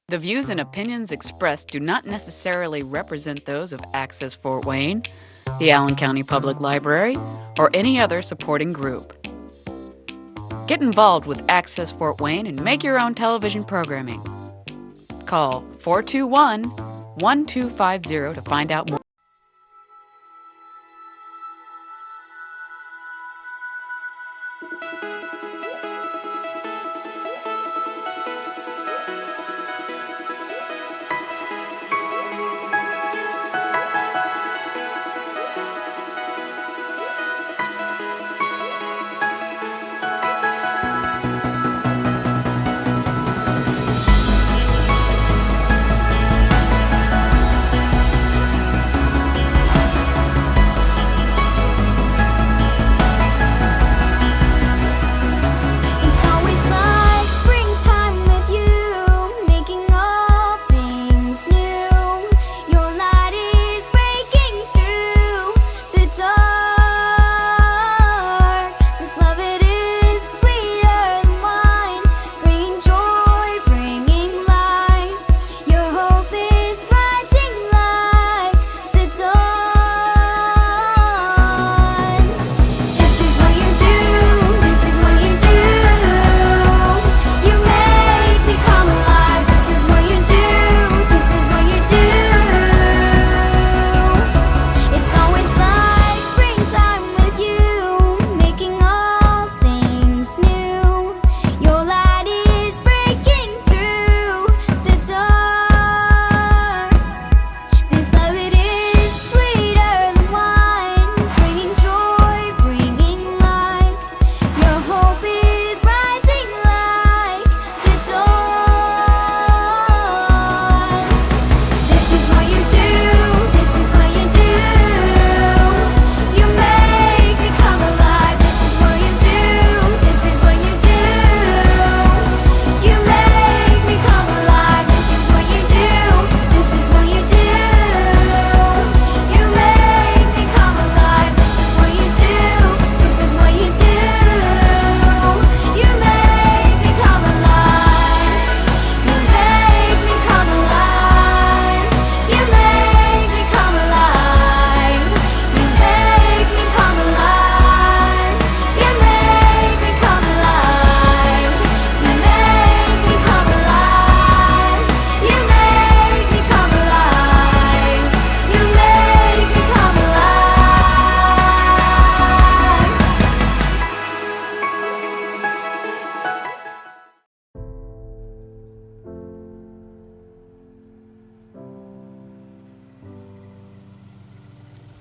The views and opinions expressed do not necessarily represent those of Access Fort Wayne, the Allen County Public Library, or any other supporting group. Get involved with Access Fort Wayne and make your own television programming. Call 421-1250 to find out more.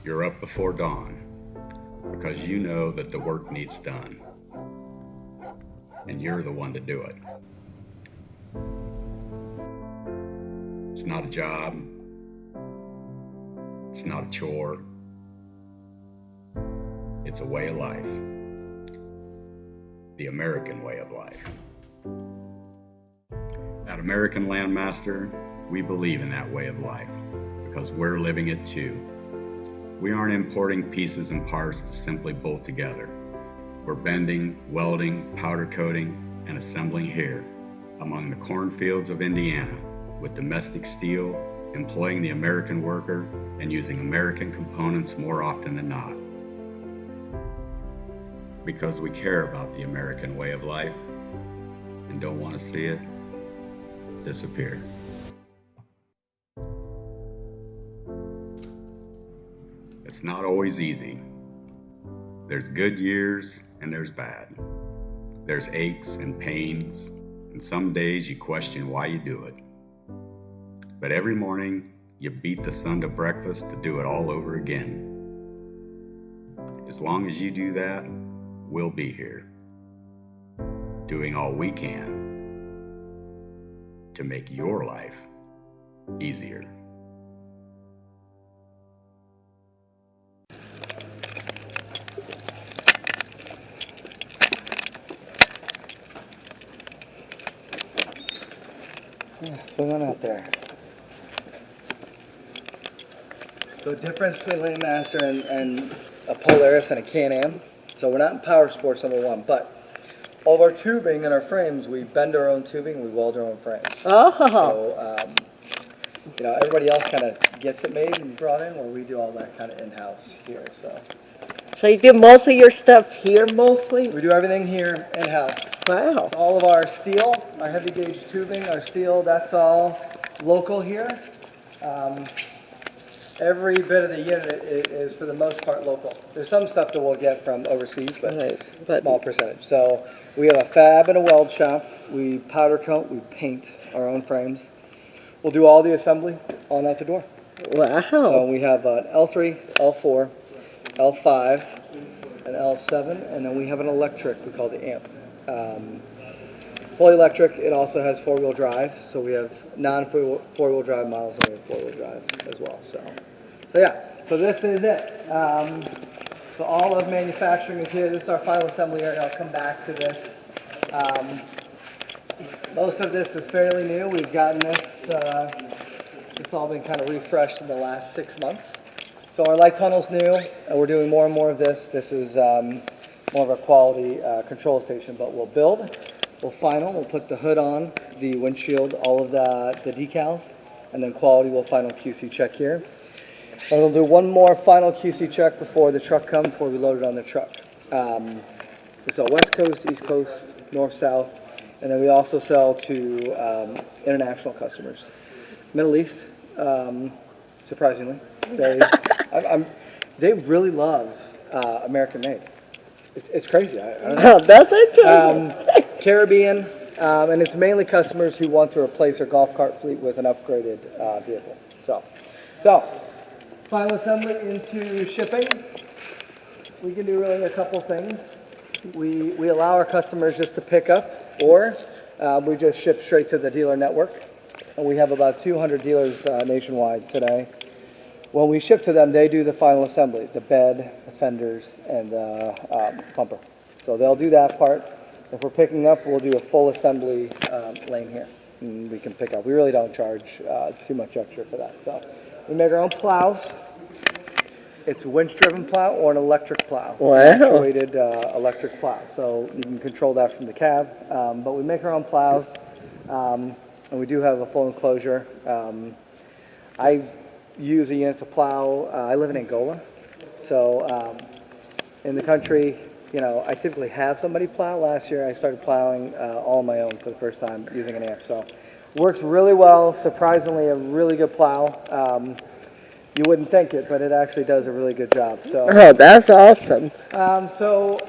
You're up before dawn because you know that the work needs done, and you're the one to do it. It's not a job. It's not a chore. It's a way of life. The American way of life. At American Landmaster, we believe in that way of life because we're living it too. We aren't importing pieces and parts to simply bolt together. We're bending, welding, powder coating, and assembling here among the cornfields of Indiana with domestic steel, employing the American worker, and using American components more often than not. Because we care about the American way of life and don't want to see it disappear. It's not always easy. There's good years and there's bad. There's aches and pains, and some days you question why you do it. But every morning you beat the sun to breakfast to do it all over again. As long as you do that, we'll be here, doing all we can to make your life easier. Yeah, swing on out there. So the difference between Landmaster and a Polaris and a Can-Am. So we're not in power sports, number one, but all of our tubing and our frames, we bend our own tubing, we weld our own frames. Oh. So you know, everybody else kind of gets it made and brought in, where we do all that kind of in-house here. So you do most of your stuff here mostly? We do everything here in-house. Wow. So all of our steel, our heavy gauge tubing, our steel, that's all local here. Every bit of the unit is for the most part local. There's some stuff that we'll get from overseas, but Right. small percentage. So we have a fab and a weld shop. We powder coat, we paint our own frames. We'll do all the assembly on out the door. Wow. So we have an L3, L4, L5, an L7, and then we have an electric we call the amp. Fully electric, it also has four-wheel drive, so we have non-four-wheel drive models and we have four-wheel drive as well. So yeah, so this is it. So all of manufacturing is here. This is our final assembly area. I'll come back to this. Most of this is fairly new. We've gotten this, it's all been kind of refreshed in the last 6 months. So our light tunnel's new, and we're doing more and more of this. This is more of a quality control station, but we'll build, we'll final, we'll put the hood on, the windshield, all of the decals, and then quality will final QC check here. And we'll do one more final QC check before the truck comes, before we load it on the truck. We sell West Coast, East Coast, North, South, and then we also sell to international customers. Middle East, surprisingly. They really love American made. It's crazy. I don't know. Oh, that's interesting. Caribbean, and it's mainly customers who want to replace their golf cart fleet with an upgraded vehicle. So final assembly into shipping. We can do really a couple things. We allow our customers just to pick up, or we just ship straight to the dealer network. And we have about 200 dealers nationwide today. When we ship to them, they do the final assembly, the bed, the fenders, and the bumper. So they'll do that part. If we're picking up, we'll do a full assembly lane here, and we can pick up. We really don't charge too much extra for that. So we make our own plows. It's a winch-driven plow or an electric plow. Wow. Actuated electric plow. So you can control that from the cab. But we make our own plows, and we do have a full enclosure. I use a unit to plow. I live in Angola, so in the country, you know, I typically have somebody plow. Last year, I started plowing all on my own for the first time using an amp. So works really well. Surprisingly, a really good plow. You wouldn't think it, but it actually does a really good job. So, Oh, that's awesome. so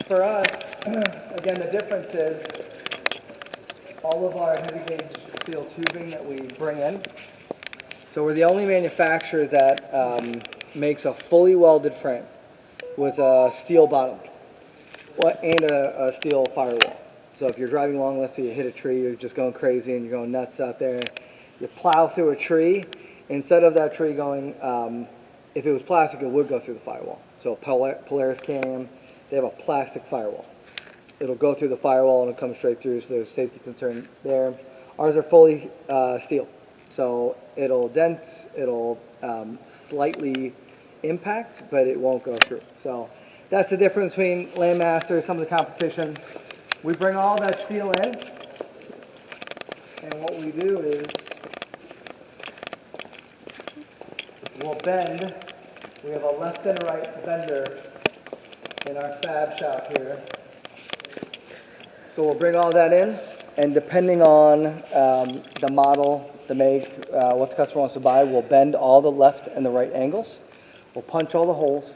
for us, again, the difference is all of our heavy gauge steel tubing that we bring in. So we're the only manufacturer that makes a fully welded frame with a steel bottom and a steel firewall. So if you're driving along, let's say you hit a tree, you're just going crazy and you're going nuts out there, you plow through a tree. Instead of that tree going, if it was plastic, it would go through the firewall. So Polaris Can-Am, they have a plastic firewall. It'll go through the firewall and it'll come straight through, so there's safety concern there. Ours are fully steel. So it'll dent, it'll slightly impact, but it won't go through. So that's the difference between Landmaster, some of the competition. We bring all that steel in, and what we do is we'll bend. We have a left and right bender in our fab shop here. So we'll bring all that in, and depending on the model, the make, what the customer wants to buy, we'll bend all the left and the right angles. We'll punch all the holes,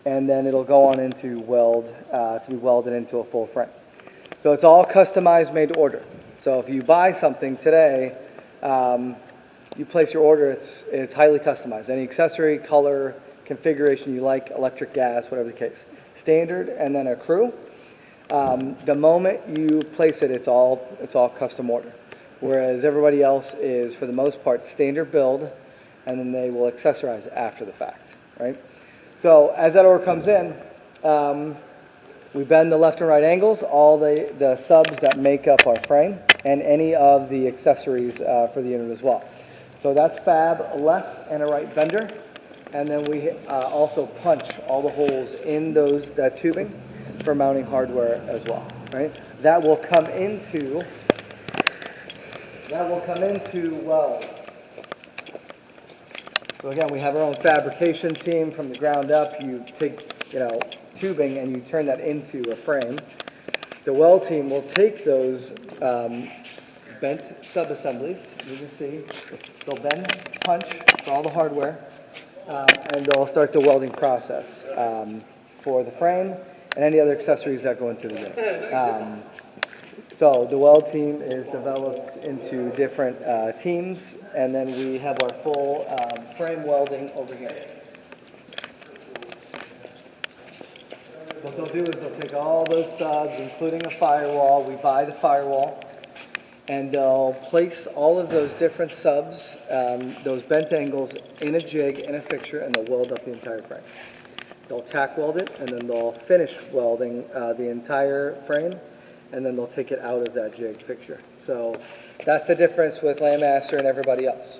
and then it'll go on into weld, to be welded into a full frame. So it's all customized, made to order. So if you buy something today, you place your order, it's highly customized. Any accessory, color, configuration you like, electric, gas, whatever the case. Standard, and then a crew. The moment you place it, it's all custom order. Whereas everybody else is, for the most part, standard build, and then they will accessorize it after the fact, right? So as that order comes in, we bend the left and right angles, all the subs that make up our frame, and any of the accessories for the unit as well. So that's fab, a left and a right bender, and then we also punch all the holes in that tubing for mounting hardware as well, right? That will come into weld. So again, we have our own fabrication team from the ground up. You take, tubing and you turn that into a frame. The weld team will take those bent sub-assemblies, you can see, they'll bend, punch for all the hardware, and they'll start the welding process for the frame and any other accessories that go into the unit. So the weld team is developed into different teams, and then we have our full frame welding over here. What they'll do is they'll take all those subs, including a firewall. We buy the firewall, and they'll place all of those different subs, those bent angles, in a jig, in a fixture, and they'll weld up the entire frame. They'll tack weld it, and then they'll finish welding the entire frame, and then they'll take it out of that jig fixture. So that's the difference with Landmaster and everybody else.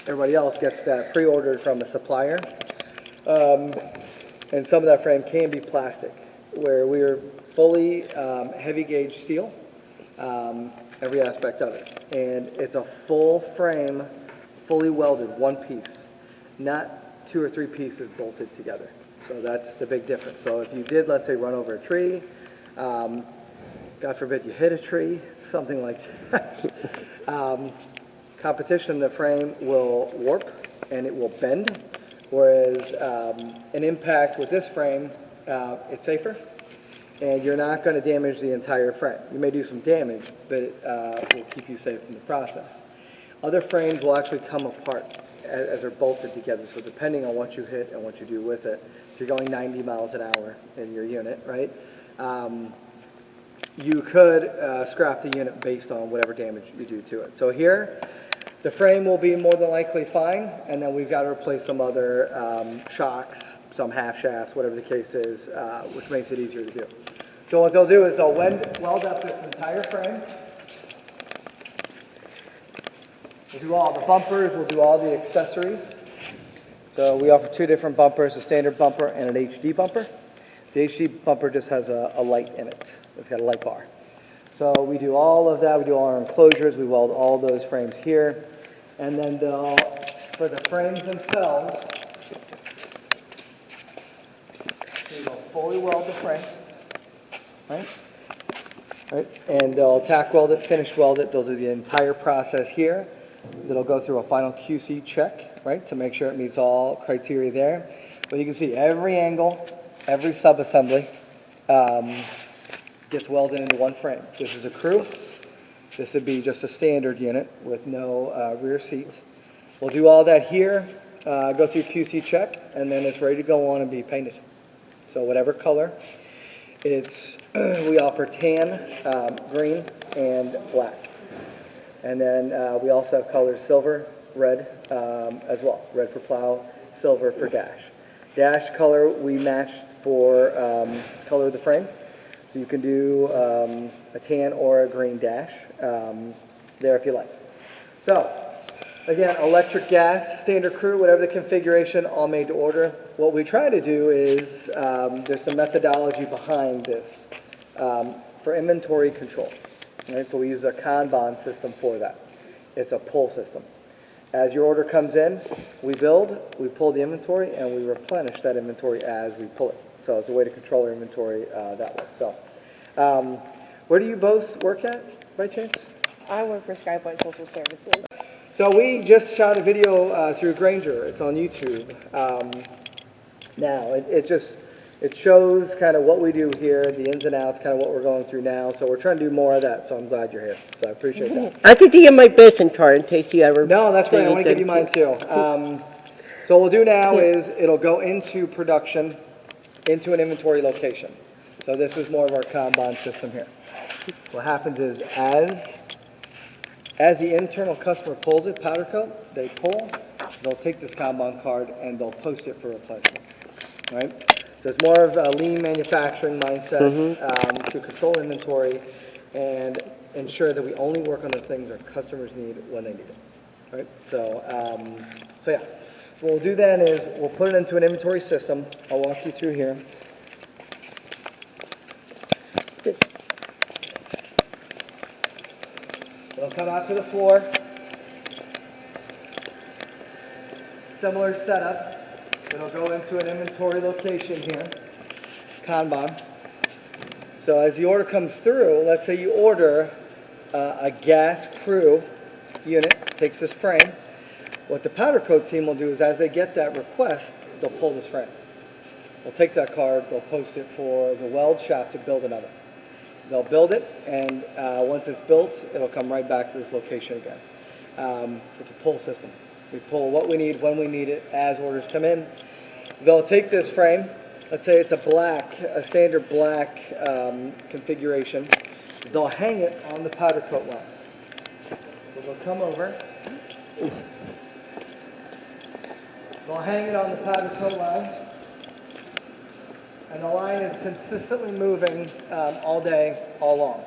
Everybody else gets that pre-ordered from a supplier. And some of that frame can be plastic, where we're fully heavy gauge steel, every aspect of it. And it's a full frame, fully welded, one piece, not 2 or 3 pieces bolted together. So that's the big difference. So if you did, let's say, run over a tree, God forbid you hit a tree, something like that. Competition, the frame will warp and it will bend, whereas an impact with this frame, it's safer, and you're not going to damage the entire frame. You may do some damage, but it will keep you safe in the process. Other frames will actually come apart as they're bolted together, so depending on what you hit and what you do with it, if you're going 90 miles an hour in your unit, right? You could scrap the unit based on whatever damage you do to it. So here, the frame will be more than likely fine, and then we've got to replace some other shocks, some half shafts, whatever the case is, which makes it easier to do. So what they'll do is they'll weld up this entire frame. We'll do all the bumpers, we'll do all the accessories. So we offer 2 different bumpers, a standard bumper and an HD bumper. The HD bumper just has a light in it. It's got a light bar. So we do all of that. We do all our enclosures. We weld all those frames here. And then for the frames themselves, they'll fully weld the frame. Right? And they'll tack weld it, finish weld it. They'll do the entire process here. It'll go through a final QC check, right, to make sure it meets all criteria there. But you can see every angle, every sub-assembly gets welded into one frame. This is a crew. This would be just a standard unit with no rear seats. We'll do all that here, go through QC check, and then it's ready to go on and be painted. So whatever color. We offer tan, green, and black. And then we also have colors silver, red as well. Red for plow, silver for dash. Dash color we matched for color of the frame. So you can do a tan or a green dash there if you like. So, again, electric, gas, standard crew, whatever the configuration, all made to order. What we try to do is, there's some methodology behind this for inventory control. Right? So we use a Kanban system for that. It's a pull system. As your order comes in, we build, we pull the inventory, and we replenish that inventory as we pull it. So it's a way to control our inventory that way. So, where do you both work at, by chance? I work for Skypoint Social Services. So we just shot a video through Granger. It's on YouTube now. It shows kind of what we do here, the ins and outs, kind of what we're going through now. So we're trying to do more of that. So I'm glad you're here. So I appreciate that. I could give you my business card in case you ever... No, that's great. I want to give you mine too. So what we'll do now is it'll go into production, into an inventory location. So this is more of our Kanban system here. What happens is as the internal customer pulls it, powder coat, they pull, they'll take this Kanban card and they'll post it for replenishment. Right? So it's more of a lean manufacturing mindset to control inventory and ensure that we only work on the things our customers need when they need it. Right? So yeah. So what we'll do then is we'll put it into an inventory system. I'll walk you through here. It'll come out to the floor. similar setup. It'll go into an inventory location here, Kanban. So as the order comes through, let's say you order a gas crew unit, takes this frame. What the powder coat team will do is as they get that request, they'll pull this frame. They'll take that card, they'll post it for the weld shop to build another. They'll build it, and once it's built, it'll come right back to this location again. It's a pull system. We pull what we need, when we need it, as orders come in. They'll take this frame, let's say it's a standard black configuration. They'll hang it on the powder coat line. So they'll come over. They'll hang it on the powder coat line. And the line is consistently moving all day, all long.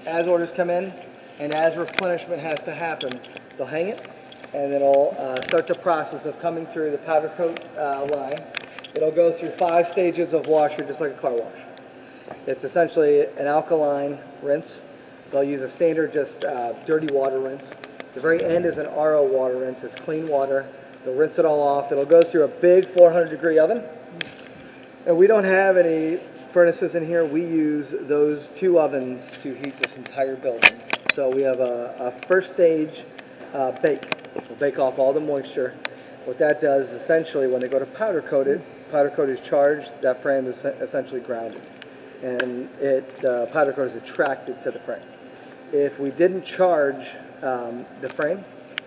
As orders come in and as replenishment has to happen, they'll hang it and it'll start the process of coming through the powder coat line. It'll go through 5 stages of washer, just like a car wash. It's essentially an alkaline rinse. They'll use a standard just dirty water rinse. The very end is an RO water rinse. It's clean water. They'll rinse it all off. It'll go through a big 400-degree oven. And we don't have any furnaces in here. We use those 2 ovens to heat this entire building. So we have a first stage bake. We'll bake off all the moisture. What that does is essentially when they go to powder coat is charged, that frame is essentially grounded. And powder coat is attracted to the frame. If we didn't charge the frame,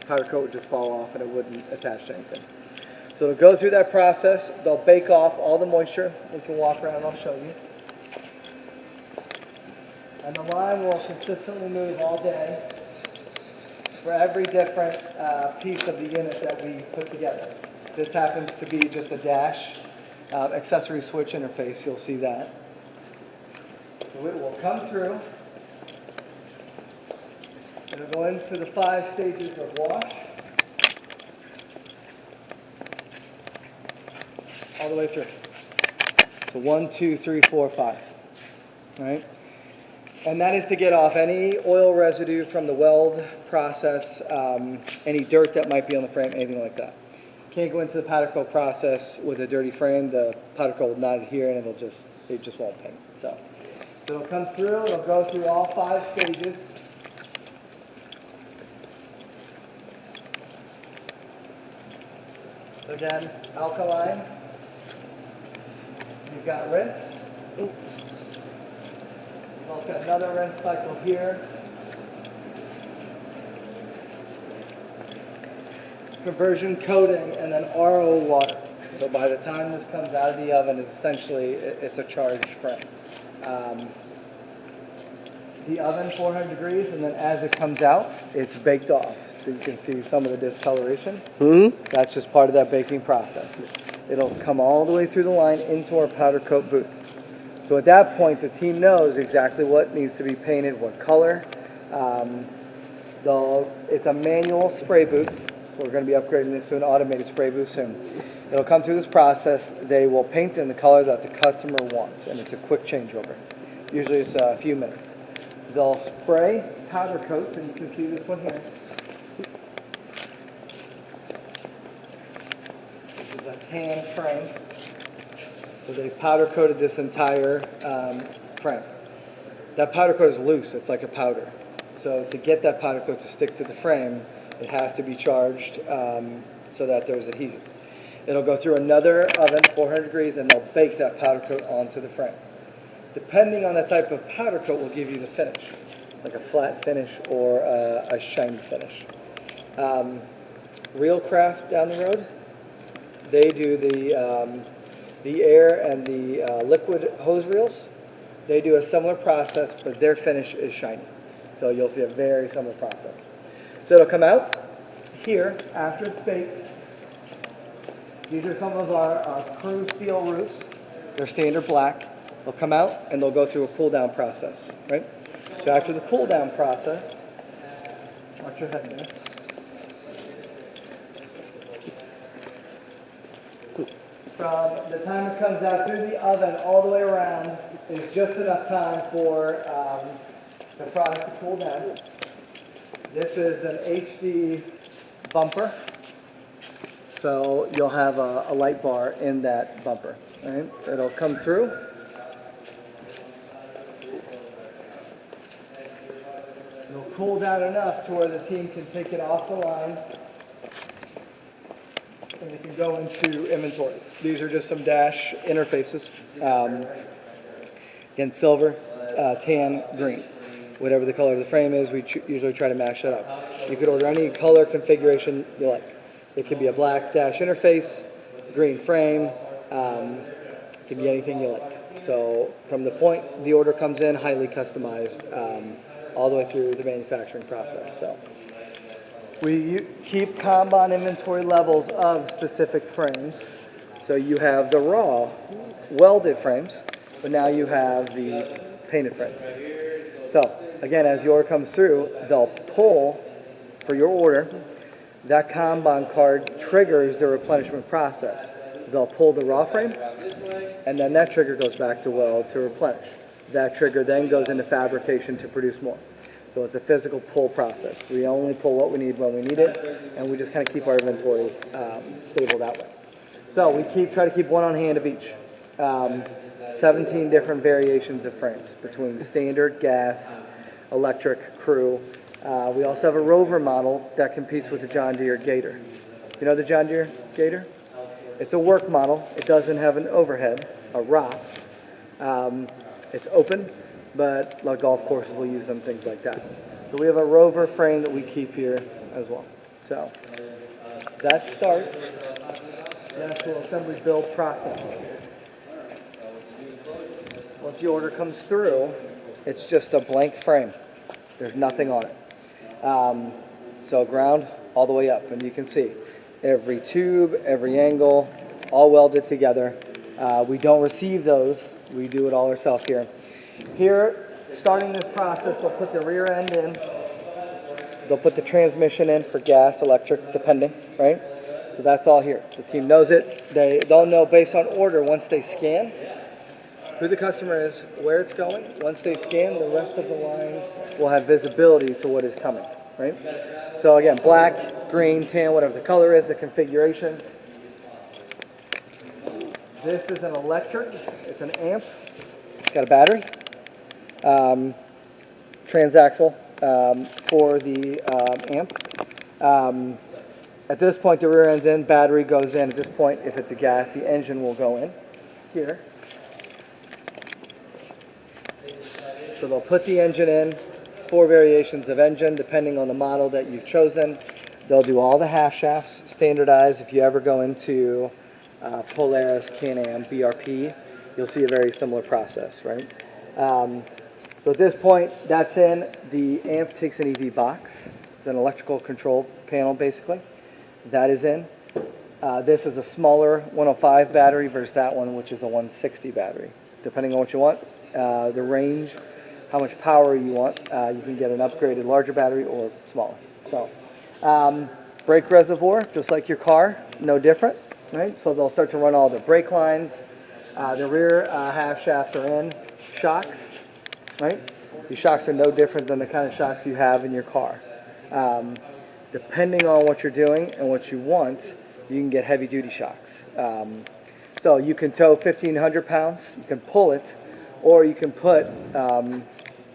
powder coat would just fall off and it wouldn't attach to anything. So it'll go through that process. They'll bake off all the moisture. We can walk around and I'll show you. And the line will consistently move all day for every different piece of the unit that we put together. This happens to be just a dash accessory switch interface. You'll see that. So it will come through. It'll go into the 5 stages of wash. All the way through. So 1, 2, 3, 4, 5. All right? And that is to get off any oil residue from the weld process, any dirt that might be on the frame, anything like that. Can't go into the powder coat process with a dirty frame. The powder coat will not adhere and it just won't paint. So it'll come through, it'll go through all 5 stages. So again, alkaline. You've got rinse. You've also got another rinse cycle here. Conversion coating and then RO water. So by the time this comes out of the oven, it's a charged frame. The oven 400 degrees, and then as it comes out, it's baked off. So you can see some of the discoloration. That's just part of that baking process. It'll come all the way through the line into our powder coat booth. So at that point, the team knows exactly what needs to be painted, what color. It's a manual spray booth. We're going to be upgrading this to an automated spray booth soon. It'll come through this process. They will paint in the color that the customer wants, and it's a quick changeover. Usually it's a few minutes. They'll spray powder coats, and you can see this one here. This is a tan frame. So they powder coated this entire frame. That powder coat is loose. It's like a powder. So to get that powder coat to stick to the frame, it has to be charged so that there's adhesion. It'll go through another oven, 400 degrees, and they'll bake that powder coat onto the frame. Depending on the type of powder coat will give you the finish, like a flat finish or a shiny finish. Realcraft down the road, they do the air and the liquid hose reels. They do a similar process, but their finish is shiny. So you'll see a very similar process. So it'll come out here after it's baked. These are some of our crew steel roofs. They're standard black. They'll come out and they'll go through a cool down process, right? So after the cool down process, watch your head there. From the time it comes out through the oven all the way around is just enough time for the product to cool down. This is an HD bumper. So you'll have a light bar in that bumper, right? It'll come through. It'll cool down enough to where the team can take it off the line and it can go into inventory. These are just some dash interfaces. Again, silver, tan, green. Whatever the color of the frame is, we usually try to match that up. You could order any color configuration you like. It could be a black dash interface, green frame, it could be anything you like. So from the point the order comes in, highly customized, all the way through the manufacturing process. So we keep Kanban inventory levels of specific frames. So you have the raw welded frames, but now you have the painted frames. So again, as your order comes through, they'll pull for your order. That Kanban card triggers the replenishment process. They'll pull the raw frame, and then that trigger goes back to weld to replenish. That trigger then goes into fabrication to produce more. So it's a physical pull process. We only pull what we need when we need it, and we just kind of keep our inventory stable that way. So we try to keep one on hand of each. 17 different variations of frames between standard, gas, electric, crew. We also have a Rover model that competes with the John Deere Gator. You know the John Deere Gator? It's a work model. It doesn't have an overhead, a rock. It's open, but like golf courses will use them, things like that. So we have a Rover frame that we keep here as well. So that starts the actual assembly build process. Once the order comes through, it's just a blank frame. There's nothing on it. So ground all the way up, and you can see every tube, every angle, all welded together. We don't receive those. We do it all ourselves here. Here, starting this process, we'll put the rear end in. They'll put the transmission in for gas, electric, depending, right? So that's all here. The team knows it. They'll know based on order once they scan who the customer is, where it's going. Once they scan, the rest of the line will have visibility to what is coming, right? So again, black, green, tan, whatever the color is, the configuration. This is an electric. It's an amp. It's got a battery. Transaxle for the amp. At this point, the rear end's in, battery goes in. At this point, if it's a gas, the engine will go in here. So they'll put the engine in, 4 variations of engine depending on the model that you've chosen. They'll do all the half shafts, standardized. If you ever go into Polaris, Can-Am, BRP, you'll see a very similar process, right? So at this point, that's in. The amp takes an EV box. It's an electrical control panel, basically. That is in. This is a smaller 105 battery versus that one, which is a 160 battery. Depending on what you want, the range, how much power you want, you can get an upgraded larger battery or smaller. So, brake reservoir, just like your car, no different, right? So they'll start to run all the brake lines. The rear half shafts are in. Shocks, right? These shocks are no different than the kind of shocks you have in your car. Depending on what you're doing and what you want, you can get heavy duty shocks. So you can tow 1,500 pounds, you can pull it, or you can put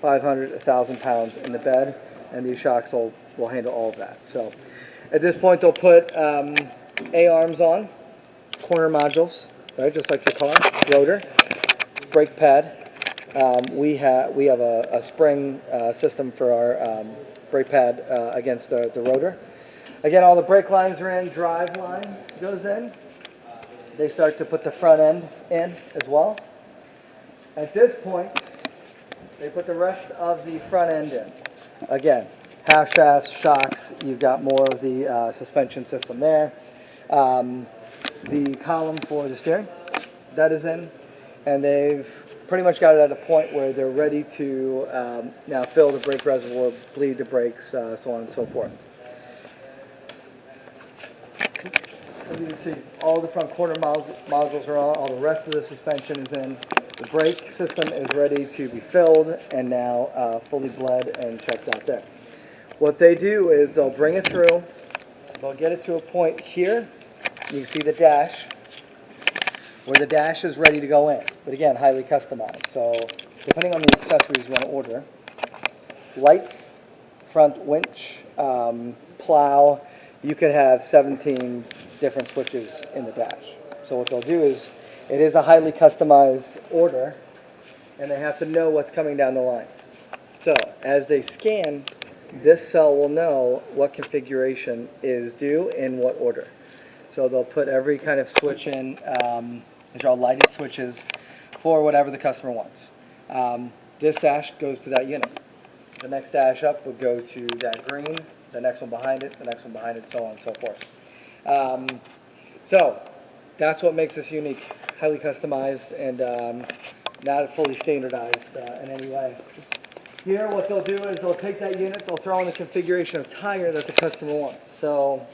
500, 1,000 pounds in the bed, and these shocks will handle all of that. So at this point, they'll put A-arms on, corner modules, right, just like your car, rotor, brake pad. We have a spring system for our brake pad against the rotor. Again, all the brake lines are in, drive line goes in. They start to put the front end in as well. At this point, they put the rest of the front end in. Again, half shafts, shocks, you've got more of the suspension system there. The column for the steering, that is in. And they've pretty much got it at a point where they're ready to now fill the brake reservoir, bleed the brakes, so on and so forth. As you can see, all the front quarter modules are on, all the rest of the suspension is in. The brake system is ready to be filled and now fully bled and checked out there. What they do is they'll bring it through, they'll get it to a point here, you can see the dash, where the dash is ready to go in. But again, highly customized. So depending on the accessories you want to order, lights, front winch, plow, you could have 17 different switches in the dash. So what they'll do is, it is a highly customized order, and they have to know what's coming down the line. So as they scan, this cell will know what configuration is due in what order. So they'll put every kind of switch in. These are all lighted switches for whatever the customer wants. This dash goes to that unit. The next dash up would go to that green, the next one behind it, the next one behind it, so on and so forth. So that's what makes this unique, highly customized, and not fully standardized in any way. Here, what they'll do is they'll take that unit, they'll throw in the configuration of tire that the customer wants. So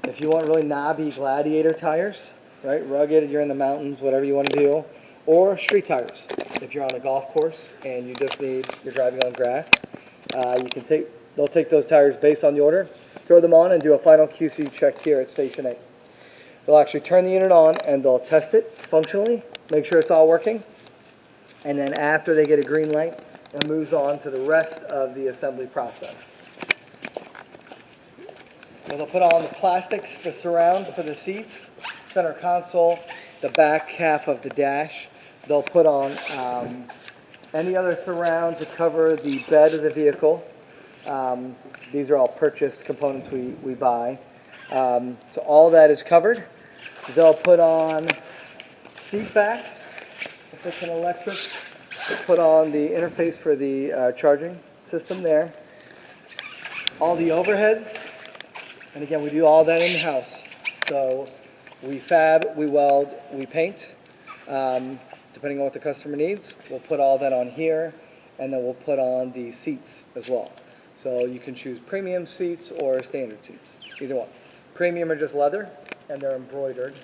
if you want really knobby gladiator tires, right, rugged, you're in the mountains, whatever you want to do, or street tires. If you're on a golf course and you're driving on grass, they'll take those tires based on the order, throw them on, and do a final QC check here at Station 8. They'll actually turn the unit on and they'll test it functionally, make sure it's all working, and then after they get a green light, it moves on to the rest of the assembly process. So they'll put on the plastics, the surround for the seats, center console, the back half of the dash. They'll put on any other surround to cover the bed of the vehicle. These are all purchased components we buy. So all that is covered. They'll put on seat backs, if it's an electric. They'll put on the interface for the charging system there. All the overheads, and again, we do all that in-house. So we fab, we weld, we paint. Depending on what the customer needs, we'll put all that on here, and then we'll put on the seats as well. So you can choose premium seats or standard seats, either one. Premium are just leather, and they're embroidered.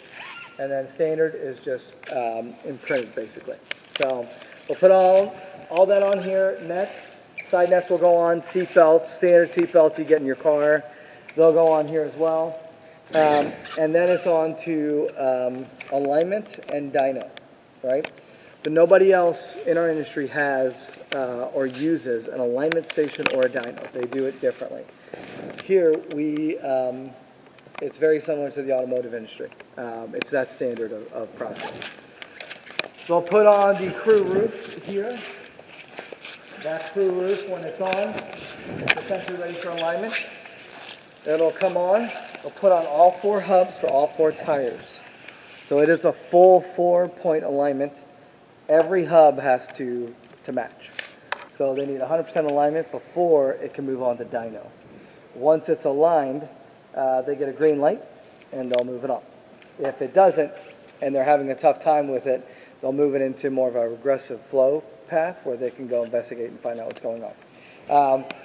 And then standard is just imprinted, basically. So we'll put all that on here. Nets, side nets will go on. Seat belts, standard seat belts you get in your car, they'll go on here as well. And then it's on to alignment and dyno, right? So nobody else in our industry has or uses an alignment station or a dyno. They do it differently. Here, it's very similar to the automotive industry. It's that standard of process. So I'll put on the crew roof here. That crew roof, when it's on, it's essentially ready for alignment. It'll come on. We'll put on all 4 hubs for all 4 tires. So it is a full 4-point alignment. Every hub has to match. So they need 100% alignment before it can move on to dyno. Once it's aligned, they get a green light and they'll move it on. If it doesn't and they're having a tough time with it, they'll move it into more of a regressive flow path where they can go investigate and find out what's going on.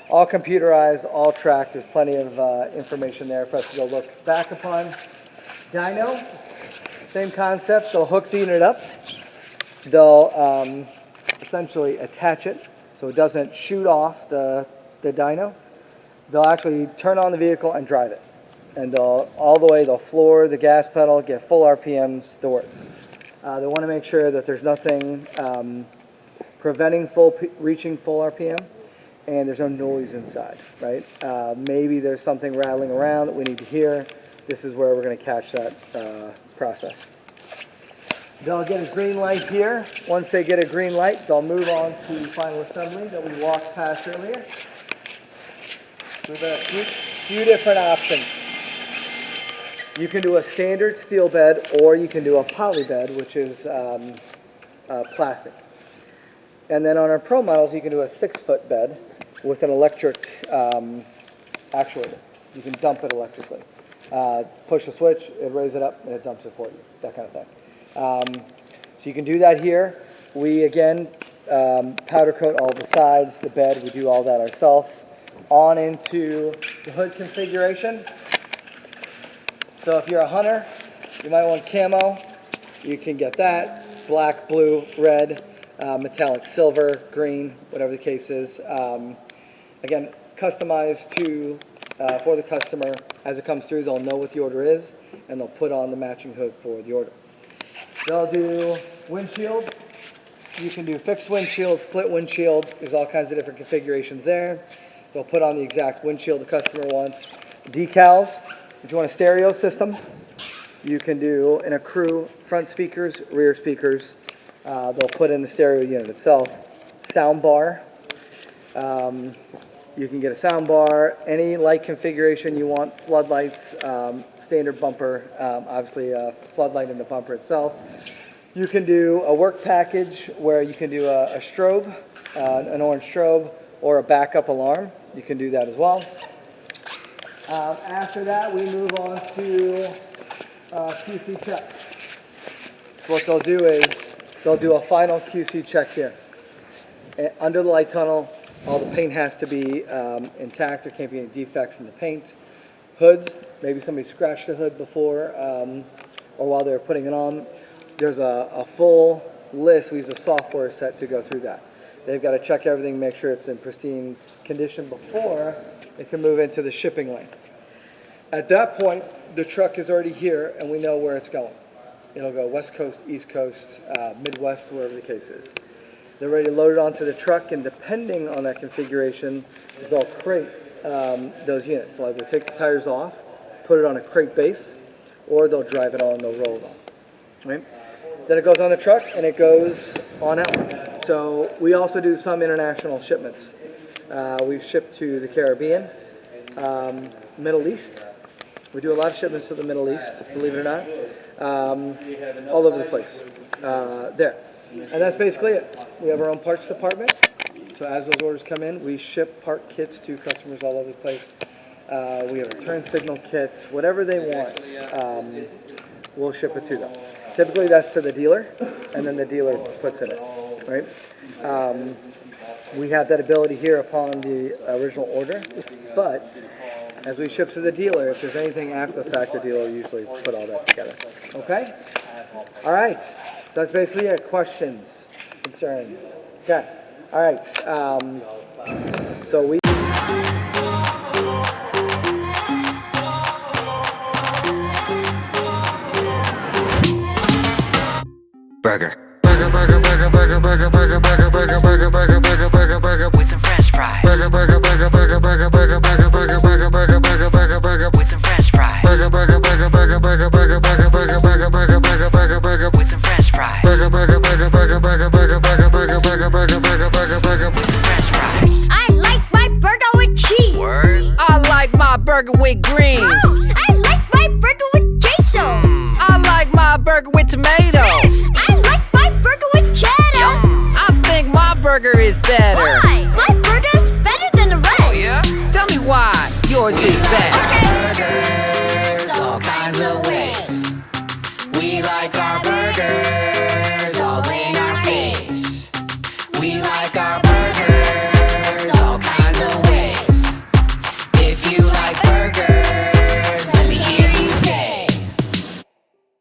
All computerized, all tracked. There's plenty of information there for us to go look back upon. Dyno, same concept. They'll hook the unit up. They'll essentially attach it so it doesn't shoot off the dyno. They'll actually turn on the vehicle and drive it. And they'll floor the gas pedal, get full RPMs to work. They want to make sure that there's nothing preventing reaching full RPM, and there's no noise inside, right? Maybe there's something rattling around that we need to hear. This is where we're going to catch that process. They'll get a green light here. Once they get a green light, they'll move on to final assembly that we walked past earlier. We've got a few different options. You can do a standard steel bed, or you can do a poly bed, which is plastic. And then on our Pro models, you can do a 6-foot bed with an electric actuator. You can dump it electrically. Push a switch, it raises it up, and it dumps it for you, that kind of thing. So you can do that here. We, again, powder coat all the sides, the bed, we do all that ourselves. On into the hood configuration. So if you're a hunter, you might want camo. You can get that. Black, blue, red, metallic silver, green, whatever the case is. Again, customized for the customer. As it comes through, they'll know what the order is, and they'll put on the matching hood for the order. They'll do windshield. You can do fixed windshield, split windshield. There's all kinds of different configurations there. They'll put on the exact windshield the customer wants. Decals, if you want a stereo system, you can do in a crew, front speakers, rear speakers. They'll put in the stereo unit itself. Sound bar. You can get a sound bar, any light configuration you want, floodlights, standard bumper, obviously a floodlight in the bumper itself. You can do a work package where you can do a strobe, an orange strobe, or a backup alarm. You can do that as well. After that, we move on to QC check. So what they'll do is they'll do a final QC check here. Under the light tunnel, all the paint has to be intact. There can't be any defects in the paint. Hoods, maybe somebody scratched the hood before or while they were putting it on. There's a full list. We use a software set to go through that. They've got to check everything, make sure it's in pristine condition before it can move into the shipping lane. At that point, the truck is already here and we know where it's going. It'll go West Coast, East Coast, Midwest, wherever the case is. They're ready to load it onto the truck, and depending on that configuration, they'll crate those units. So either take the tires off, put it on a crate base, or they'll drive it on and they'll roll it on. Right? Then it goes on the truck and it goes on out. So we also do some international shipments. We've shipped to the Caribbean, Middle East. We do a lot of shipments to the Middle East, believe it or not, all over the place. There. And that's basically it. We have our own parts department. So as those orders come in, we ship part kits to customers all over the place. We have a turn signal kits, whatever they want, we'll ship it to them. Typically that's to the dealer, and then the dealer puts in it, right? We have that ability here upon the original order, but as we ship to the dealer, if there's anything after the fact, the dealer will usually put all that together. Okay? All right. So that's basically it. Questions, concerns. Okay. All right. So we. Burger. Burger, burger, burger, burger, burger, burger, burger, burger, burger, burger, burger, burger, burger, with some French fries. Burger, burger, burger, burger, burger, burger, burger, burger, burger, burger, burger, burger, burger, with some French fries. Burger, burger, burger, burger, burger, burger, burger, burger, burger, burger, burger, burger, burger, with some French fries. Burger, burger, burger, burger, burger, burger, burger, burger, burger, burger, burger, burger, burger, with some French fries. I like my burger with cheese. Word. I like my burger with greens. I like my burger with queso. I like my burger with tomatoes. I like my burger with cheddar. I think my burger is better. Why? My burger is better than the rest. Oh yeah? Tell me why yours is best. Burgers, all kinds of ways. We like our burgers all in our face. We like our burgers, all kinds of ways. If you like burgers, let me hear you say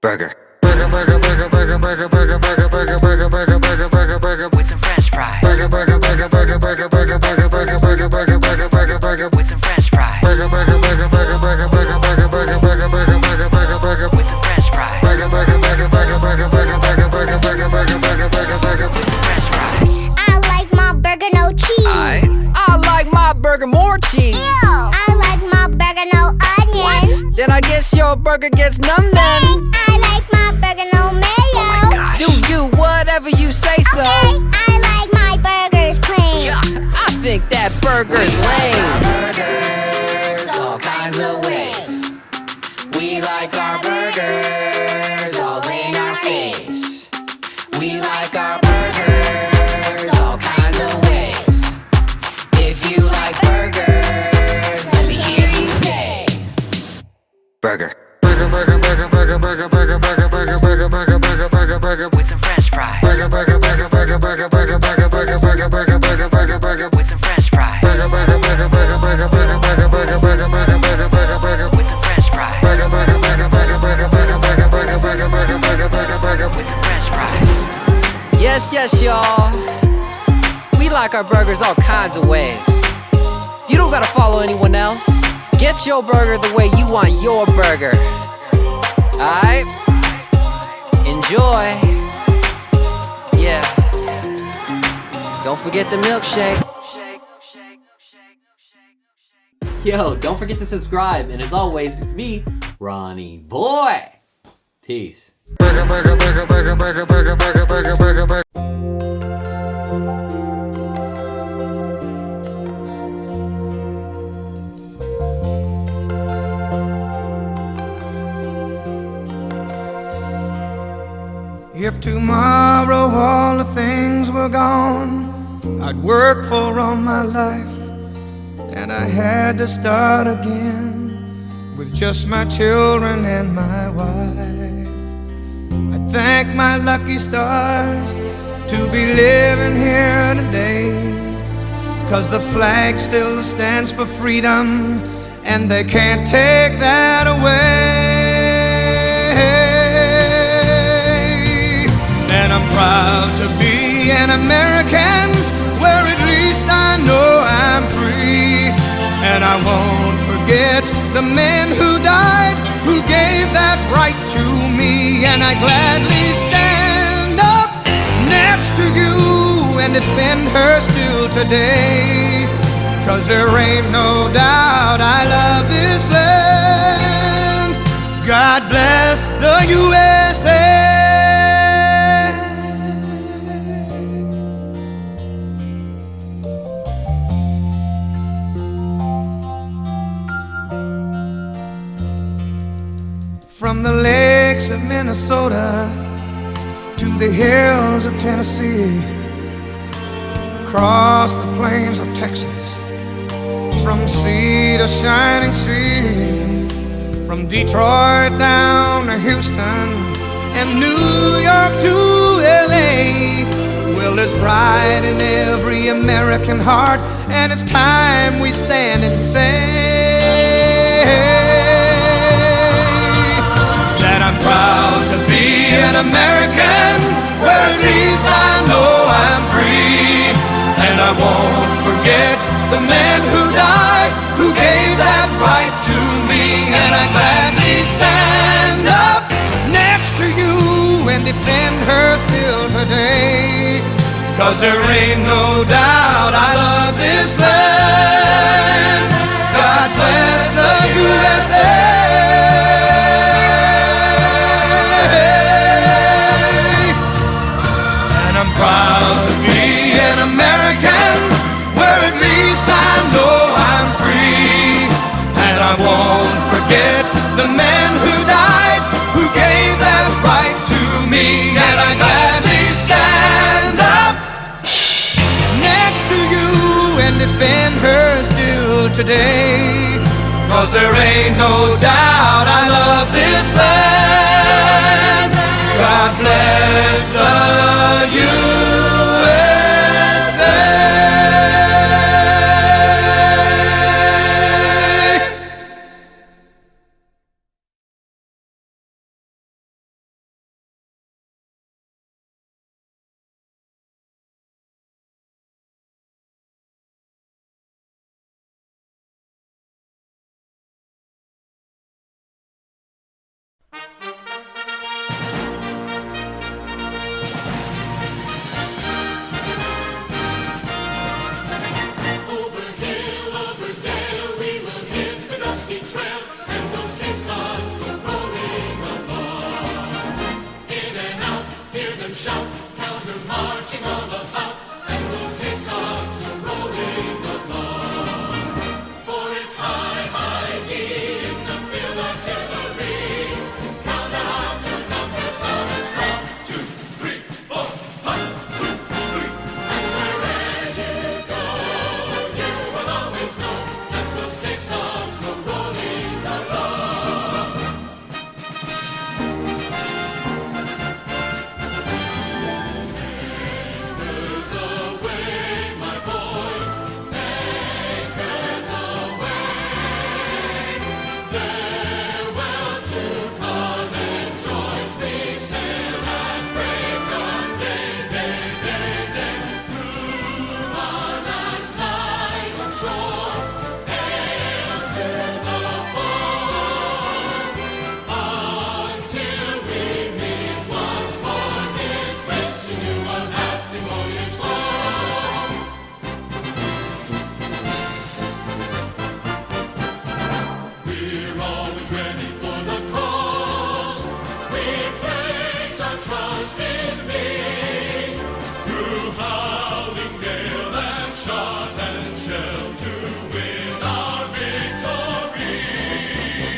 Burger. Burger, burger, burger, burger, burger, burger, burger, burger, burger, burger, burger, burger, burger, with some French fries. Burger, burger, burger, burger, burger, burger, burger, burger, burger, burger, burger, burger, burger, with some French fries. Burger, burger, burger, burger, burger, burger, burger, burger, burger, burger, burger, burger, burger, with some French fries. Burger, burger, burger, burger, burger, burger, burger, burger, burger, burger, burger, burger, burger, with some French fries. I like my burger no cheese. I like my burger more cheese. Ew. I like my burger no onions. Then I guess your burger gets none then. I like my burger no mayo. Do you whatever you say so. Okay. I like my burgers plain. I think that burger's lame. burgers, all kinds of ways. We like our burgers all in our face. We like our burgers all kinds of ways. If you like burgers, let me hear you say Burger. Burger, burger, burger, burger, burger, burger, burger, burger, burger, burger, burger, burger, burger, with some French fries. Burger, burger, burger, burger, burger, burger, burger, burger, burger, burger, burger, burger, burger, with some French fries. Burger, burger, burger, burger, burger, burger, burger, burger, burger, burger, burger, burger, burger, with some French fries. Burger, burger, burger, burger, burger, burger, burger, burger, burger, burger, burger, burger, burger, with some French fries. Yes, yes, y'all. We like our burgers all kinds of ways. You don't gotta follow anyone else. Get your burger the way you want your burger. Alright, enjoy. Yeah. Don't forget the milkshake. Yo, don't forget to subscribe. And as always, it's me, Ronnie Boy. Peace. Burger, burger, burger, burger, burger, burger, burger, burger, burger, burger. If tomorrow all the things were gone I'd work for all my life, and I had to start again with just my children and my wife. I thank my lucky stars to be living here today, 'cause the flag still stands for freedom, and they can't take that away. And I'm proud to be an American, where at least I know I'm free. And I won't forget the men who died, who gave that right to me. And I gladly stand up next to you and defend her still today, 'cause there ain't no doubt I love this land. God bless the USA. From the lakes of Minnesota to the hills of Tennessee, across the plains of Texas, from sea to shining sea, from Detroit down to Houston and New York to LA. Well, there's pride in every American heart, and it's time we stand and say that I'm proud to be an American, where at least I know I'm free. And I won't forget the men who died, who gave that right to me. And I gladly stand up next to you and defend her still today, 'cause there ain't no doubt I love this land. God bless the USA. Proud to be an American, where at least I know I'm free. And I won't forget the men who died, who gave that right to me. And I gladly stand up next to you and defend her still today, 'cause there ain't no doubt I love this land. God bless the USA.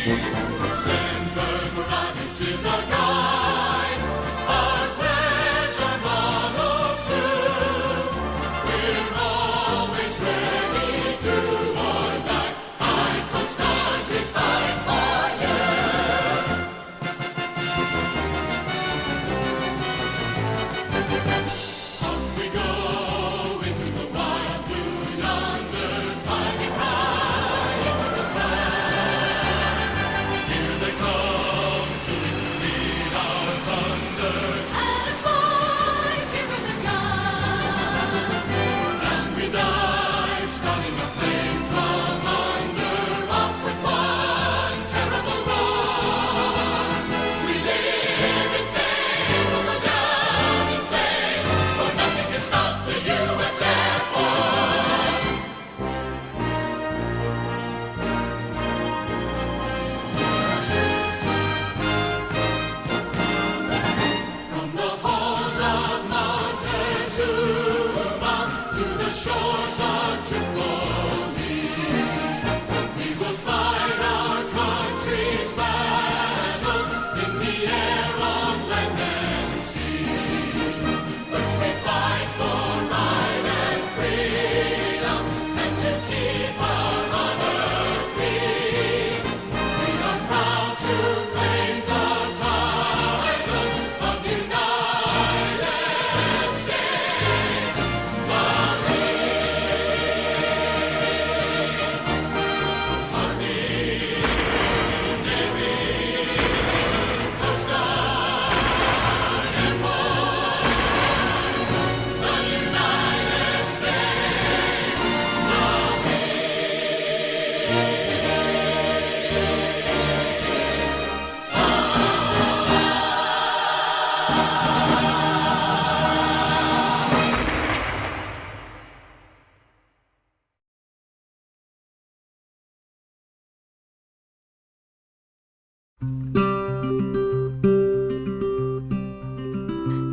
Sandberg Miratus is our guide, our pledge, our motto too. We're always ready to or die. I constantly fight for you. Off we go into the wild blue yonder, climbing high into the sand. Here they come, soon to lead our thunder. And boys, give her the gun. And we dive, starting a flame from under, off with one terrible roar. We live in fame, we'll go down in flame, for nothing can stop the U.S. Air Force. From the halls of Montezuma to the shores of Tripoli, we will fight our country's battles in the air, on land and sea. First we fight for right and freedom, and to keep our honor free. We are proud to claim the title of United States Marines. Army, Navy, Coast Guard, Air Force, the United States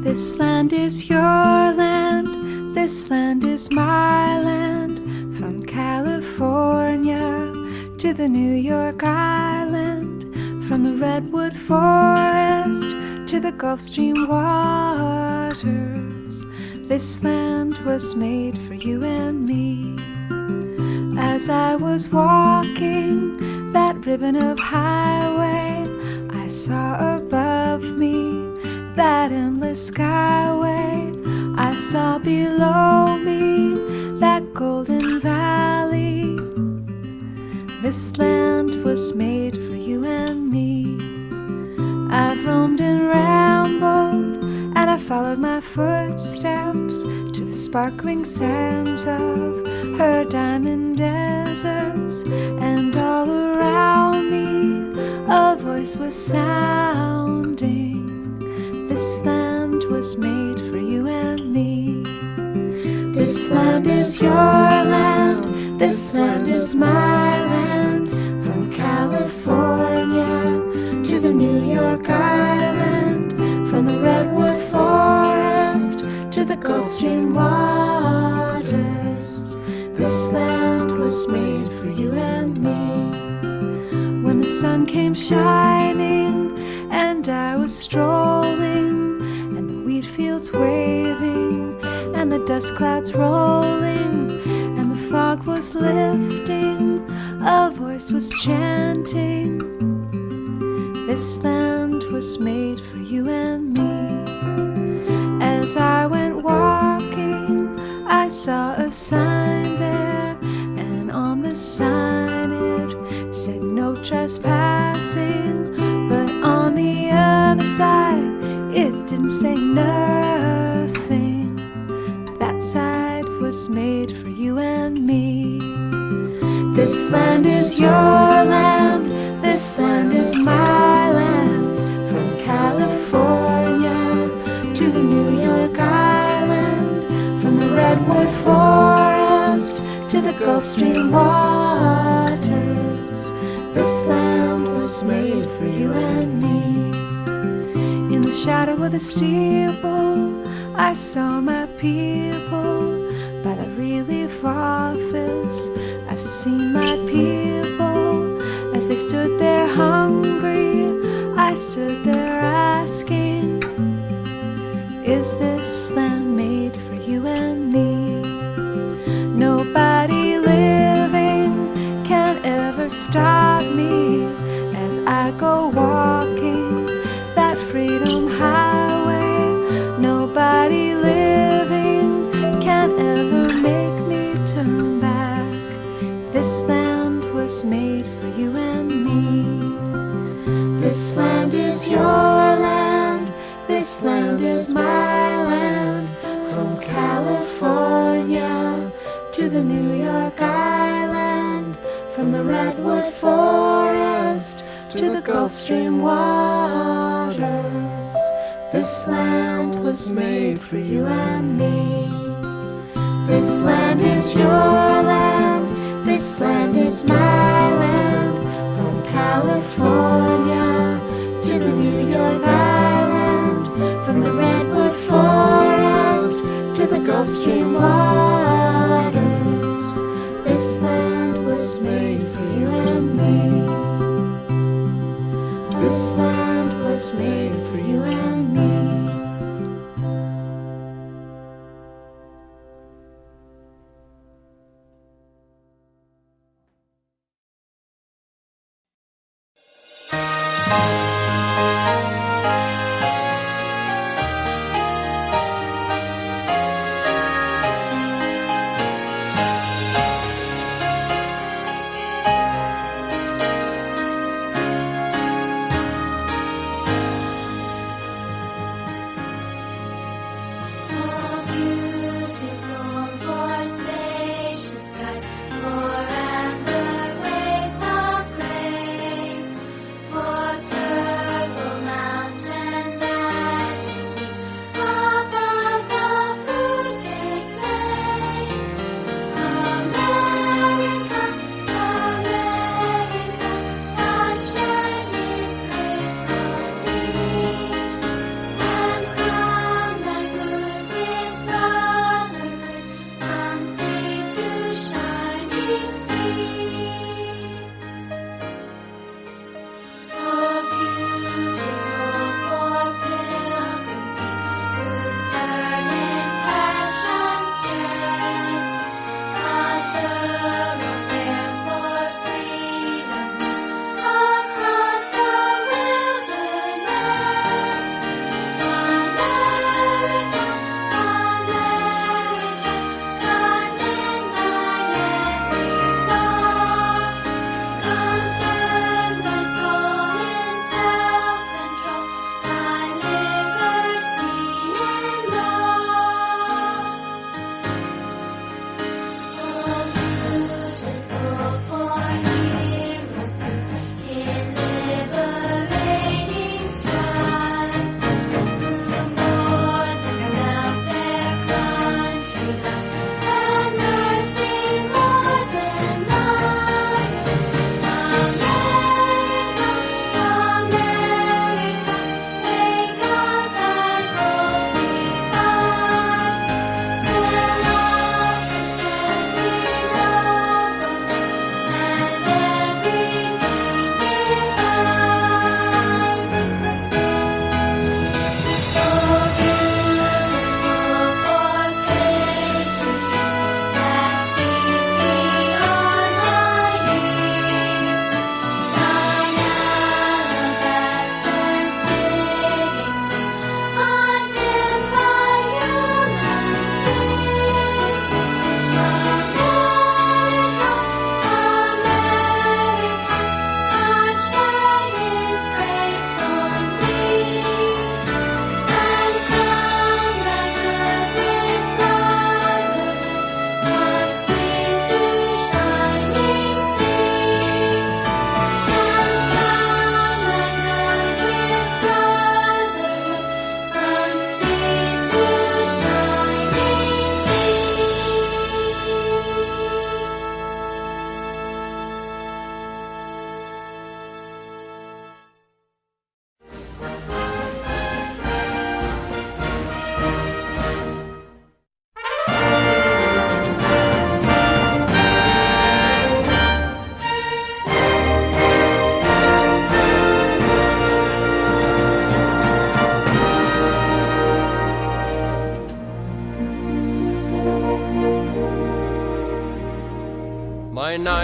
This land is your land, this land is my land. From California to the New York Island, from the Redwood Forest to the Gulf Stream waters. This land was made for you and me. As I was walking that ribbon of highway, I saw above me that endless skyway. I saw below me that golden valley. This land was made for you and me. I've roamed and rambled, and I followed my footsteps to the sparkling sands of her diamond deserts. And all around me a voice was sounding. This land was made for you and me. This land is your land, this land is my land. From California to the New York Island, from the Redwood Forest to the Gulf Stream waters. This land was made for you and me. When the sun came shining and I was strolling, and the wheat fields waving, and the dust clouds rolling, and the fog was lifting, a voice was chanting. This land was made for you and me. As I went walking, I saw a sign there, and on the sign it said no trespassing. But on the other side, it didn't say nothing. That side was made for you and me. This land is your land, this land is my land. From California to the New York Island, from the Redwood Forest to the Gulf Stream waters. This land was made for you and me. In the shadow of the steeple, I saw my people. By the relief office, I've seen my people as As they stood there hungry, I stood there asking, is this land made for you and me? Nobody living can ever stop me as I go walking that freedom highway. Nobody living can ever make me turn back. This land was made for you and me. This land is your land, this land is my land. From California to the New York Island, from the Redwood Forest to the Gulf Stream waters. This land was made for you and me. This land is your land, this land is my land. From California to the New York Island, from the Redwood Forest to the Gulf Stream waters. This land was made for you and me. This land was made for you and me. For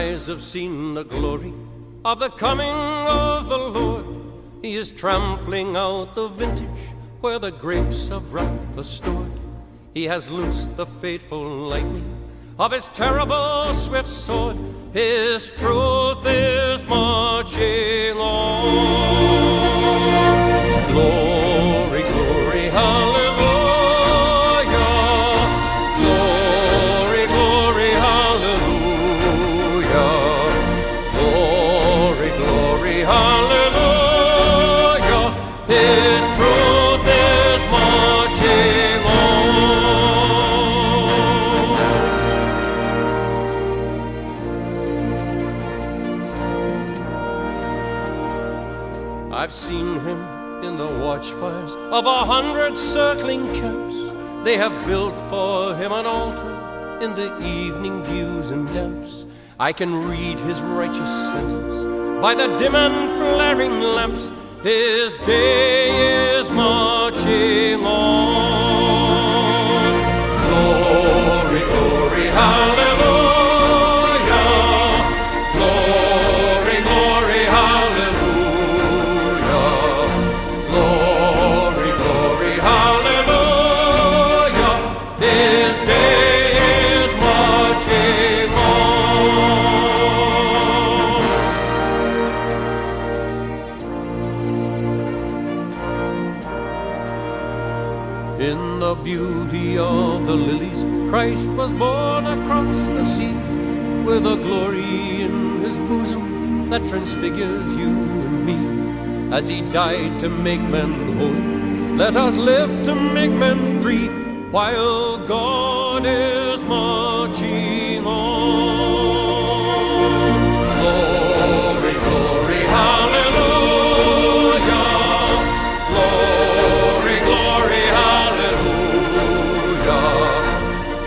eyes have seen the glory of the coming of the Lord. He is trampling out the vintage where the grapes of wrath are stored. He has loosed the fateful lightning of his terrible swift sword. His truth is marching on. Glory, glory, hallelujah. Glory, glory, hallelujah. Glory, glory, hallelujah. His truth is marching on. I've seen him in the watchfires of 100 circling camps. They have built for him an altar in the evening dews and damps. I can read his righteous sentence by the dim and flaring lamps. His day is marching on. Glory, glory, hallelujah. Glory, glory, hallelujah. Glory, glory, hallelujah. His day is marching on. In the beauty of the lilies, Christ was born across the sea, with a glory in his bosom that transfigures you and me. As he died to make men holy, let us live to make men free, while God is marching on. Glory, glory, hallelujah. Glory, glory, hallelujah.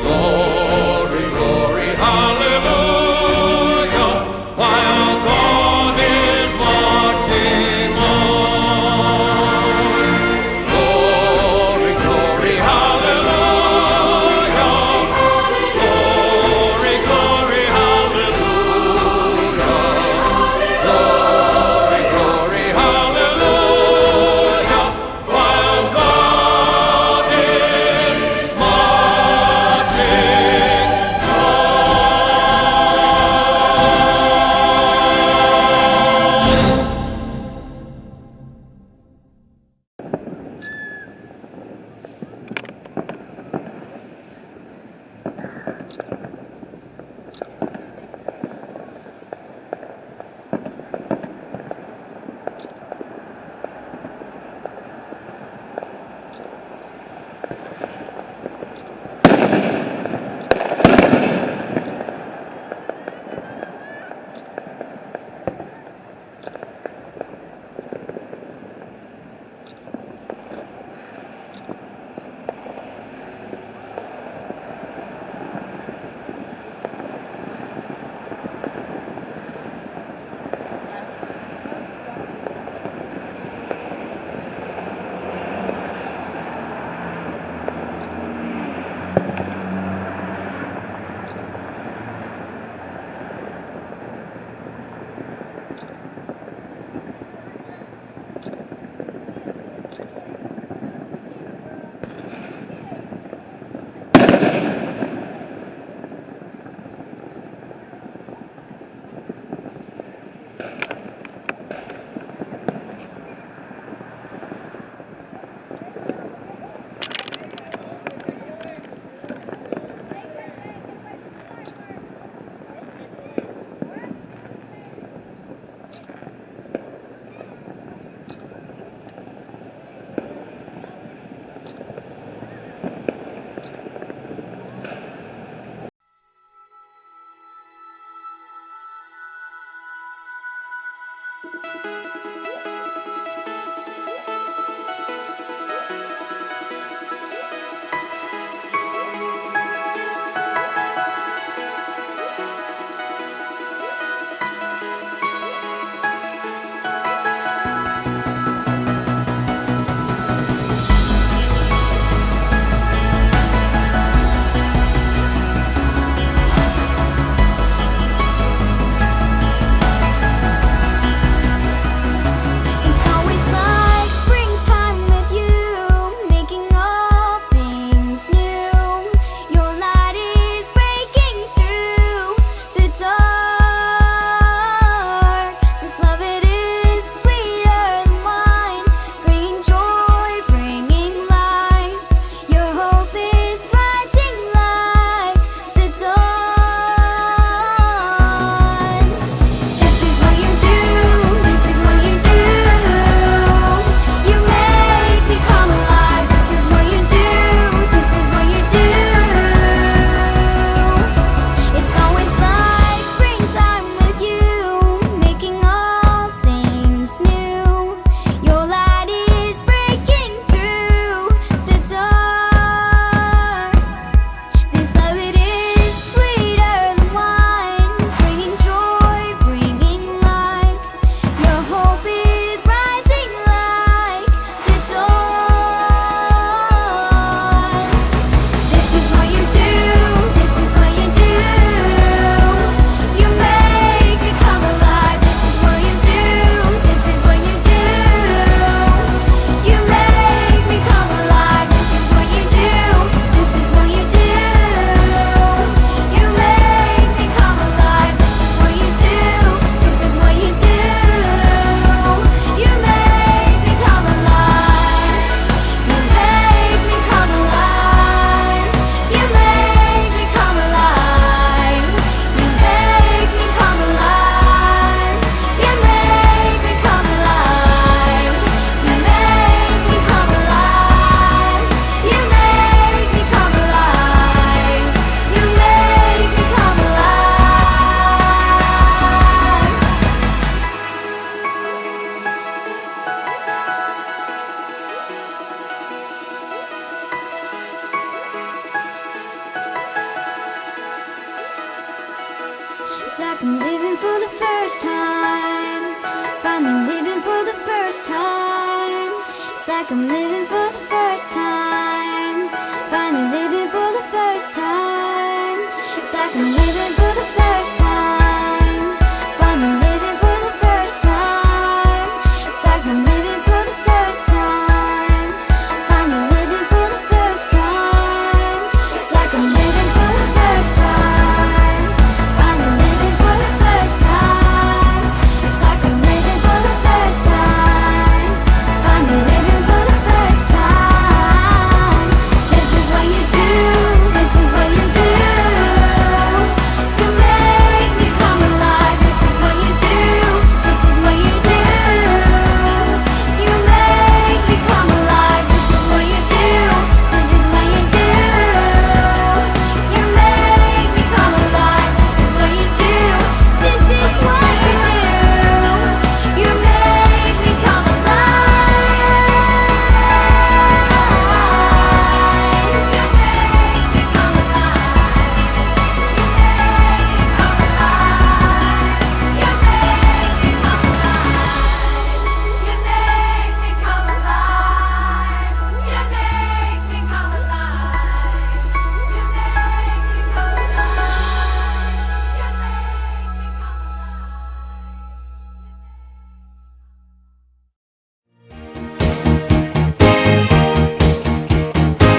Glory, glory, hallelujah. While God is marching on. Glory, glory, hallelujah. Glory, glory, hallelujah. Glory, glory, hallelujah. While God is like I'm living for the first time. Finally living for the first time. It's like I'm living for the first time. Finally living for the first time. It's like I'm living for the first time. Finally living for the first time. It's like I'm living for the first time. Finally living for the first time. It's like I'm living for the first time. Finally living for the first time. This is what you do. This is what you do. You make me come alive. This is what you do. This is what you do. You make me come alive. This is what you do. This is what you do. You make me come alive. This is what you do. This is what you do. You make me come alive. You make me come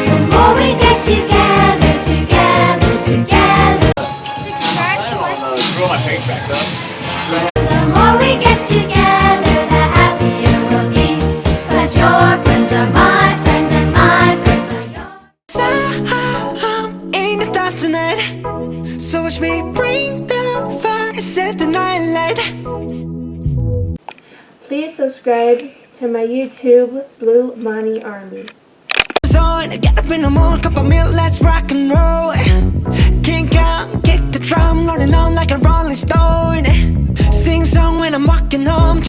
The more we get together, together, together. Subscribe to us. The more we get together, the happier we'll be. 'Cause your friends are my friends and my friends are yours. In the stars tonight, so watch me bring the fire, set the night light. Please subscribe to my YouTube, Blue Money Army. On, get up in the morning, cup of milk, let's rock and roll. Kink out, kick the drum, rolling on like a rolling stone. Sing song when I'm walking home.